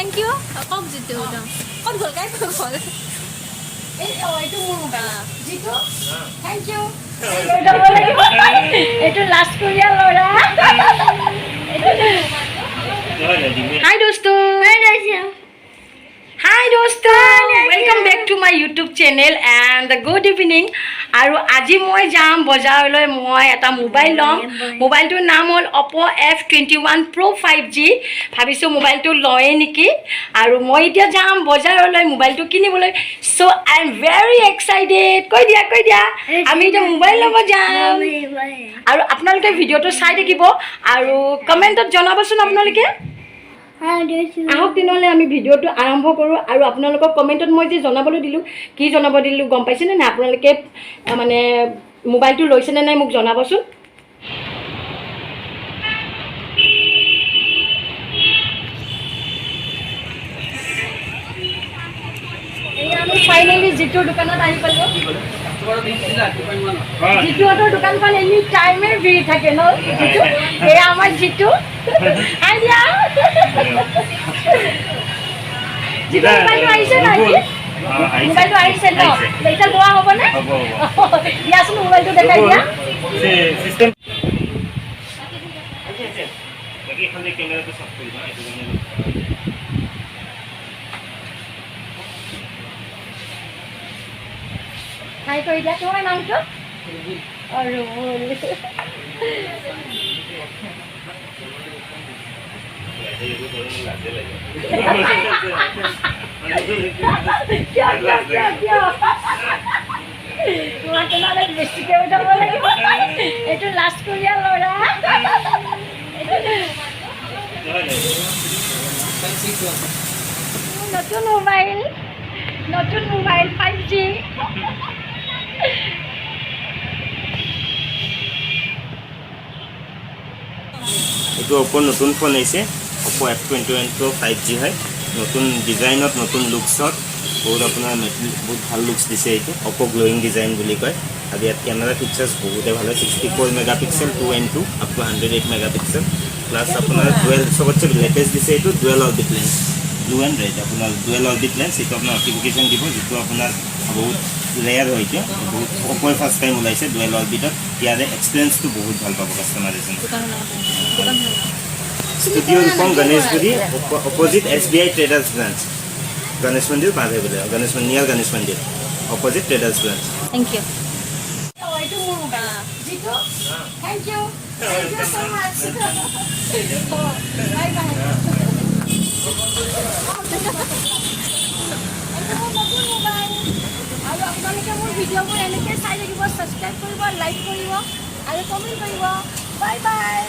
Thank you. Kok jitu dong. Kok gol kayak gol. Itu mau mobil. Jitu. Thank you. Udah boleh. Itu last kuliah Lora. Hi dosto. Hi dosto. Welcome back to my YouTube channel and good evening. আৰু আজি মই যাম বজাৰলৈ মই এটা mobile লম মোবাইলটোৰ নাম হ'ল OPPO F21 PRO 5G ভাবিছো মোবাইলটো লয়ে নেকি আৰু মই এতিয়া যাম বজাৰলৈ মোবাইলটো কিনিবলৈ so I am very excited কৈ দিয়া আমি এটা মোবাইল লব যাম আৰু আপোনালোকে ভিডিওটো চাই থাকিব আৰু কমেন্টত জনাবচোন আপোনালোকে আহক দিনলে আমি ভিডিওটো আৰম্ভ কৰোঁ আৰু আপোনালোকক কমেন্টত মই যে জনাবলৈ দিলোঁ কি জনাব দিলোঁ গম পাইছেনে না আপোনালোকে মানে মোবাইলটো লৈছেনে নাই মোক জনাবচোন এই আমি ফাইনালি জিতুৰ দোকানত আহি পালোঁ জিতুহঁতৰ দোকানখন এনি টাইমে ভিৰ থাকে ন জিতু এই আমাৰ জিতু আইডিয়া জিতু মোবাইলটো আহিছে না মোবাইলটো আহিছে ন এতিয়া লোৱা হ'বনে দিয়াচোন মোবাইলটো দেখাই দিয়া হাই কৰি দিয়া তোমাৰ নামটো আৰু বেছিকে উঠাব লাগিব এইটো লাষ্ট কৰিয়া ল'ৰা নতুন মোবাইল 5G এইটো OPPO নতুন ফোন আহিছে OPPO F21 PRO 5G হয় নতুন ডিজাইনত নতুন লুকছত বহুত আপোনাৰ বহুত ভাল লুকছ দিছে এইটো OPPO গ্লোয়িং ডিজাইন বুলি কয় আৰু ইয়াত কেমেৰা ফিচাৰ্ছ বহুতে ভাল হয় 64 megapixel 2 and 2 up to 108 megapixel plus আপোনাৰ ডুৱেল চবতছে লেটেষ্ট দিছে এইটো dual orbit lens blue and red আপোনাৰ ডুৱেল অৰবিট লেন্স এইটো আপোনাৰ নটিফিকেশ্যন দিব যিটো আপোনাৰ বহুত ৰেয়াৰ হয় এতিয়া বহুত OPPO ফাৰ্ষ্ট টাইম ওলাইছে ডুৱেল অৰবিটত ইয়াৰে এক্সপিৰিয়েঞ্চটো বহুত ভাল পাব কাষ্টমাৰ এজন Studio from Ganeshguri, opposite SBI Traders branch. Ganesh Mandir, Padhebule. Ganesh Mandir, near Ganesh Mandir. Opposite Traders branch. Thank you. Thank you. Thank you so much. Bye bye. আৰু আপোনালোকে মোৰ ভিডিঅ'বোৰ এনেকৈ চাই থাকিব ছাবস্ক্ৰাইব কৰিব লাইক কৰিব আৰু কমেণ্ট কৰিব বাই বাই